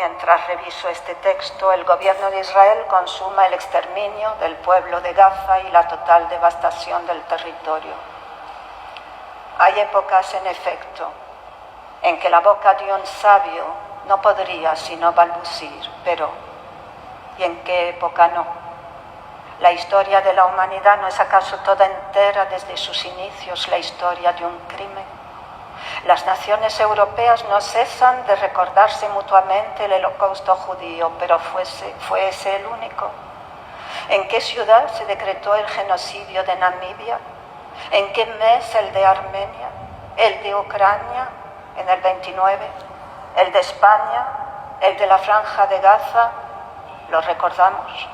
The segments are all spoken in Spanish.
mientras reviso este texto, el gobierno de Israel consuma el exterminio del pueblo de Gaza y la total devastación del territorio. Hay épocas, en efecto, en que la boca de un sabio no podría sino balbucir, pero ¿y en qué época no? ¿La historia de la humanidad no es acaso toda entera desde sus inicios la historia de un crimen? Las naciones europeas no cesan de recordarse mutuamente el holocausto judío, pero ¿fue ese el único? ¿En qué ciudad se decretó el genocidio de Namibia? ¿En qué mes el de Armenia? ¿El de Ucrania en el 29? ¿El de España? ¿El de la Franja de Gaza? ¿Lo recordamos?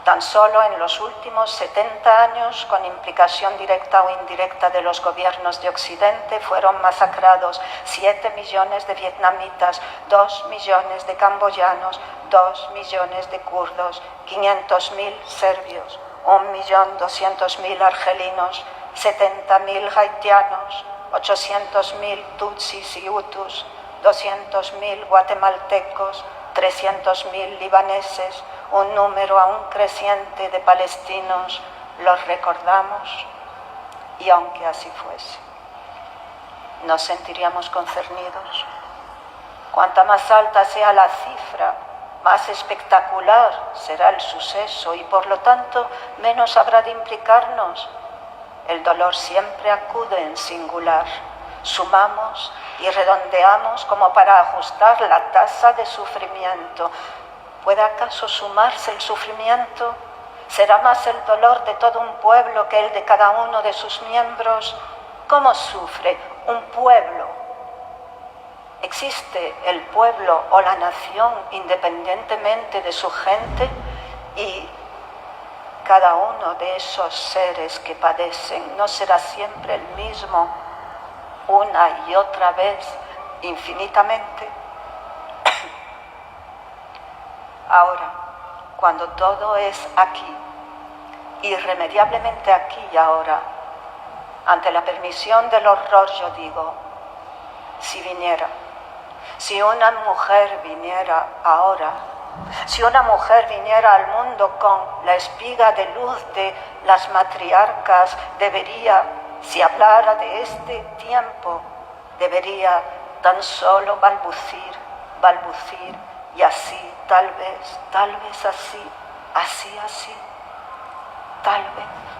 Tan solo en los últimos 70 años, con implicación directa o indirecta de los gobiernos de Occidente, fueron masacrados 7 millones de vietnamitas, 2 millones de camboyanos, 2 millones de kurdos, 500.000 serbios, 1.200.000 argelinos, 70.000 haitianos, 800.000 tutsis y hutus, 200.000 guatemaltecos, 300.000 libaneses, un número aún creciente de palestinos. Los recordamos, y aunque así fuese, nos sentiríamos concernidos. Cuanta más alta sea la cifra, más espectacular será el suceso y por lo tanto menos habrá de implicarnos. El dolor siempre acude en singular. Sumamos y redondeamos como para ajustar la tasa de sufrimiento. ¿Puede acaso sumarse el sufrimiento? ¿Será más el dolor de todo un pueblo que el de cada uno de sus miembros? ¿Cómo sufre un pueblo? ¿Existe el pueblo o la nación independientemente de su gente? Y cada uno de esos seres que padecen no será siempre el mismo, una y otra vez, infinitamente. Ahora, cuando todo es aquí, irremediablemente aquí y ahora, ante la permisión del horror, yo digo, si una mujer viniera ahora, si una mujer viniera al mundo con la espiga de luz de las matriarcas, debería, si hablara de este tiempo, debería tan solo balbucir, y así, tal vez así, tal vez.